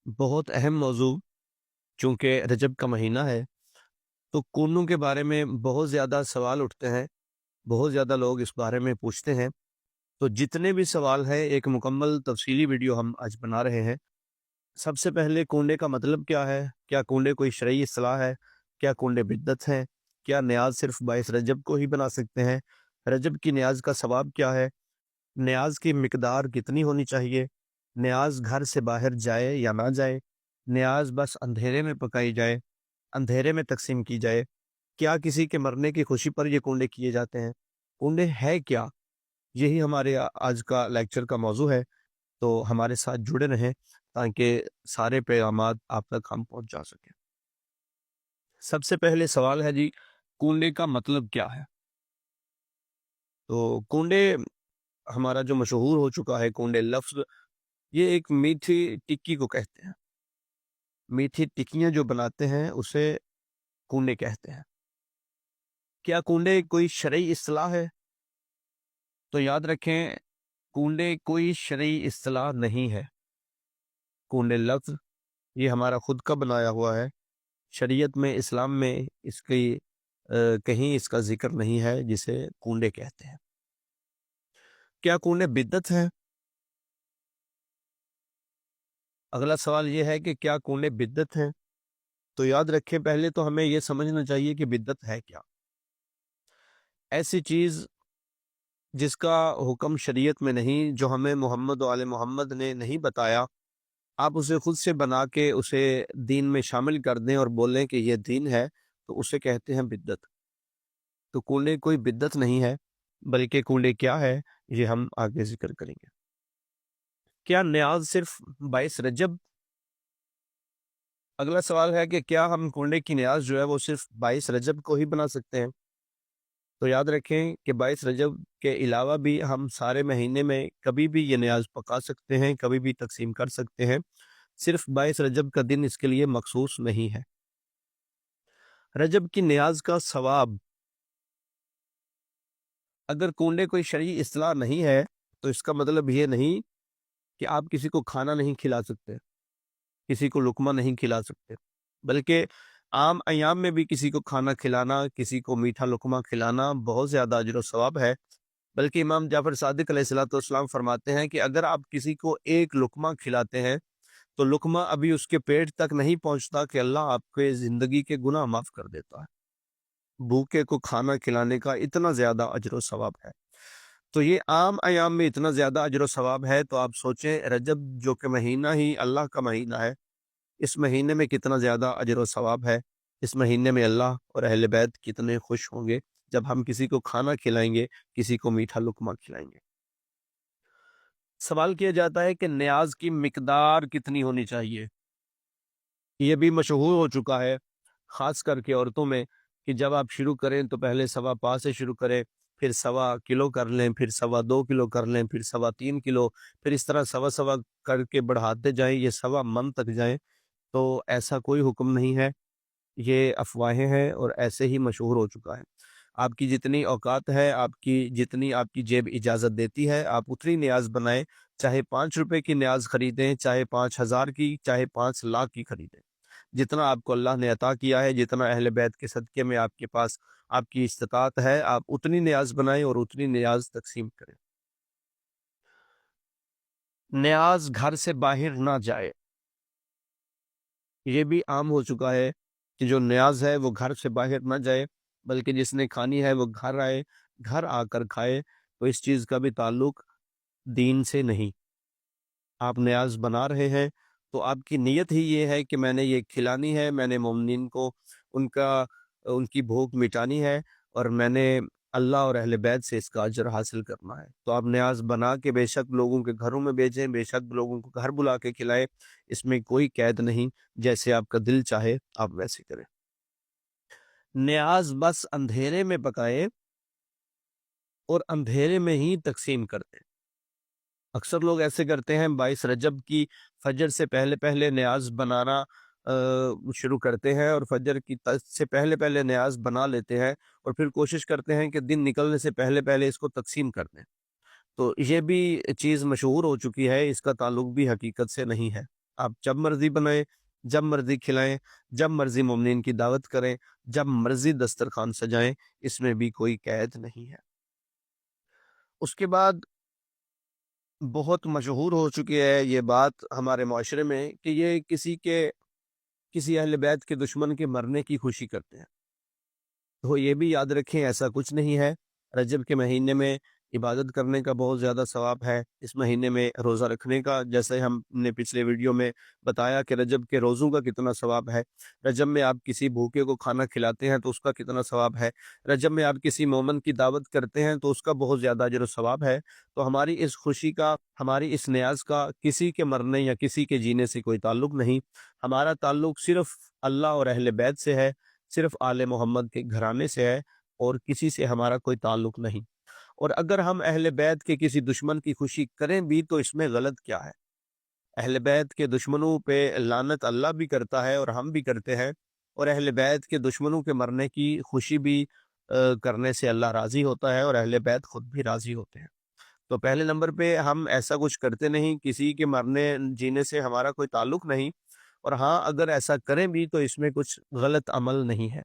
बहुत अहम मौज़ू। चूँकि रजब का महीना है, तो कूनों के बारे में बहुत ज़्यादा सवाल उठते हैं, बहुत ज़्यादा लोग इस बारे में पूछते हैं। तो जितने भी सवाल हैं, एक मुकम्मल तफ़सीली वीडियो हम आज बना रहे हैं। सबसे पहले कूंडे का मतलब क्या है? क्या कूंडे कोई शरई इस्तिलाह है? क्या कूंडे बिद्दत हैं? क्या न्याज़ सिर्फ़ बाइस रजब को ही बना सकते हैं? रजब की न्याज़ का सवाब क्या है? न्याज़ की मिक़दार कितनी होनी चाहिए? न्याज़ घर से बाहर जाए या ना जाए? न्याज़ बस अंधेरे में पकाई जाए, अंधेरे में तक़सीम की जाए? क्या किसी के मरने की खुशी पर ये कुंडे किए जाते हैं? कुंडे है क्या? यही हमारे आज का लेक्चर का मौज़ू है, तो हमारे साथ जुड़े रहें ताकि सारे पैगामात आप तक हम पहुँचा सकें। सबसे पहले सवाल है जी, कुंडे का मतलब क्या है? तो कुंडे हमारा जो मशहूर हो चुका है कुंडे लफ्ज़, ये एक मीठी टिक्की को कहते हैं। मीठी टिक्कियाँ जो बनाते हैं उसे कुंडे कहते हैं। क्या कुंडे कोई शरई इस्तिलाह है? तो याद रखें, कूंडे कोई शरई इस्तिलाह नहीं है। कूंडे लफ्ज़ ये हमारा खुद का बनाया हुआ है। शरीयत में, इस्लाम में इसकी कहीं इसका ज़िक्र नहीं है जिसे कूंडे कहते हैं। क्या कूंडे बिद्दत हैं? अगला सवाल ये है कि क्या कूंडे बिद्दत हैं? तो याद रखें, पहले तो हमें ये समझना चाहिए कि बिद्दत है क्या? ऐसी चीज़ जिसका हुक्म शरीयत में नहीं, जो हमें मोहम्मद व आले मोहम्मद ने नहीं बताया, आप उसे खुद से बना के उसे दीन में शामिल कर दें और बोलें कि ये दीन है, तो उसे कहते हैं बिद्दत। तो कूड़े कोई बिद्दत नहीं है, बल्कि कूड़े क्या है, ये हम आगे ज़िक्र करेंगे। क्या न्याज़ सिर्फ़ 22 रजब? अगला सवाल है कि क्या हम कूड़े की न्याज़ जो है वो सिर्फ़ 22 रजब को ही बना सकते हैं? तो याद रखें कि 22 रजब के अलावा भी हम सारे महीने में कभी भी ये न्याज़ पका सकते हैं, कभी भी तक़सीम कर सकते हैं। सिर्फ़ 22 रजब का दिन इसके लिए मख़सूस नहीं है। रजब की न्याज़ का सवाब, अगर कूड़े कोई शरई इस्तिलाह नहीं है, तो इसका मतलब ये नहीं कि आप किसी को खाना नहीं खिला सकते, किसी को लुक़मा नहीं खिला सकते, बल्कि आम अय्याम में भी किसी को खाना खिलाना, किसी को मीठा लुक़मा खिलाना बहुत ज़्यादा अजर व सवाब है। बल्कि इमाम जाफ़र सादिक अलैहिस्सलाम फरमाते हैं कि अगर आप किसी को एक लुक़मा खिलाते हैं, तो लुक़मा अभी उसके पेट तक नहीं पहुँचता कि अल्लाह आपके ज़िंदगी के गुनाह माफ़ कर देता है। भूखे को खाना खिलाने का इतना ज़्यादा अजर व सवाब है। तो ये आम अयाम में इतना ज़्यादा अजर व सवाब है, तो आप सोचें रजब जो कि महीना ही अल्लाह का महीना है, इस महीने में कितना ज़्यादा अजर व सवाब है। इस महीने में अल्लाह और अहले बैत कितने खुश होंगे जब हम किसी को खाना खिलाएँगे, किसी को मीठा लुक़मा खिलाएँगे। सवाल किया जाता है कि न्याज़ की मिक़दार कितनी होनी चाहिए? ये भी मशहूर हो चुका है, ख़ास करके औरतों में, कि जब आप शुरू करें तो पहले सवा पा से शुरू करें, फिर सवा किलो कर लें, फिर सवा 2 किलो कर लें, फिर सवा 3 किलो, फिर इस तरह सवा-सवा करके बढ़ाते जाएँ, ये सवा मन तक जाएँ। तो ऐसा कोई हुक्म नहीं है, ये अफ़वाहें हैं और ऐसे ही मशहूर हो चुका है। आपकी जितनी औकात है, आपकी जितनी आपकी जेब इजाज़त देती है, आप उतनी न्याज़ बनाएँ, चाहे ₹5 की न्याज़ खरीदें, चाहे 5000 की, चाहे 5 लाख की खरीदें। जितना आपको अल्लाह ने अता किया है, जितना अहले बैत के सदक़े में आपके पास आपकी इस्तिताअत है, आप उतनी न्याज़ बनाएँ और उतनी न्याज़ तक़सीम करें। न्याज़ घर से बाहर ना जाए, ये भी आम हो चुका है कि जो न्याज़ है वो घर से बाहर ना जाए, बल्कि जिसने खानी है वो घर आए, घर आकर खाए। तो इस चीज़ का भी ताल्लुक दीन से नहीं। आप न्याज़ बना रहे हैं, तो आपकी नीयत ही ये है कि मैंने ये खिलानी है, मैंने मोमिनीन को उनका उनकी भूख मिटानी है और मैंने अल्लाह और अहले बैत से इसका अजर हासिल करना है। तो आप न्याज़ बना के बेशक लोगों के घरों में भेजें, बेशक लोगों को घर बुला के खिलाएँ, इसमें कोई कैद नहीं, जैसे आपका दिल चाहे आप वैसे करें। न्याज़ बस अंधेरे में पकाएँ और अंधेरे में ही तक़सीम कर दें। अक्सर लोग ऐसे करते हैं, 22 रजब की फजर से पहले-पहले न्याज़ बनाना शुरू करते हैं और फजर की से पहले-पहले न्याज़ बना लेते हैं और फिर कोशिश करते हैं कि दिन निकलने से पहले-पहले इसको तक़सीम कर दें। तो ये भी चीज़ मशहूर हो चुकी है, इसका ताल्लुक भी हकीकत से नहीं है। آپ جب مرضی بنائیں، جب مرضی کھلائیں، جب مرضی مومنین کی دعوت کریں، جب مرضی دسترخوان سجائیں، اس میں بھی کوئی قید نہیں ہے۔ اس کے بعد بہت مشہور ہو چکی ہے یہ بات ہمارے معاشرے میں کہ یہ کسی اہل بیت کے دشمن کے مرنے کی خوشی کرتے ہیں۔ تو یہ بھی یاد رکھیں ایسا کچھ نہیں ہے۔ رجب کے مہینے میں عبادت کرنے کا بہت زیادہ ثواب ہے۔ اس مہینے میں روزہ رکھنے کا، جیسے ہم نے پچھلے ویڈیو میں بتایا کہ رجب کے روزوں کا کتنا ثواب ہے۔ رجب میں آپ کسی بھوکے کو کھانا کھلاتے ہیں تو اس کا کتنا ثواب ہے۔ رجب میں آپ کسی مومن کی دعوت کرتے ہیں تو اس کا بہت زیادہ اجر و ثواب ہے۔ تو ہماری اس خوشی کا، ہماری اس نیاز کا کسی کے مرنے یا کسی کے جینے سے کوئی تعلق نہیں۔ ہمارا تعلق صرف اللہ اور اہل بیت سے ہے، صرف آل محمد کے گھرانے سے ہے، اور کسی سے ہمارا کوئی تعلق نہیں۔ اور اگر ہم اہل بیت کے کسی دشمن کی خوشی کریں بھی تو اس میں غلط کیا ہے؟ اہل بیت کے دشمنوں پہ لعنت اللہ بھی کرتا ہے اور ہم بھی کرتے ہیں، اور اہل بیت کے دشمنوں کے مرنے کی خوشی بھی کرنے سے اللہ راضی ہوتا ہے، اور اہل بیت خود بھی راضی ہوتے ہیں۔ تو پہلے نمبر پہ ہم ایسا کچھ کرتے نہیں، کسی کے مرنے جینے سے ہمارا کوئی تعلق نہیں، اور ہاں اگر ایسا کریں بھی تو اس میں کچھ غلط عمل نہیں ہے۔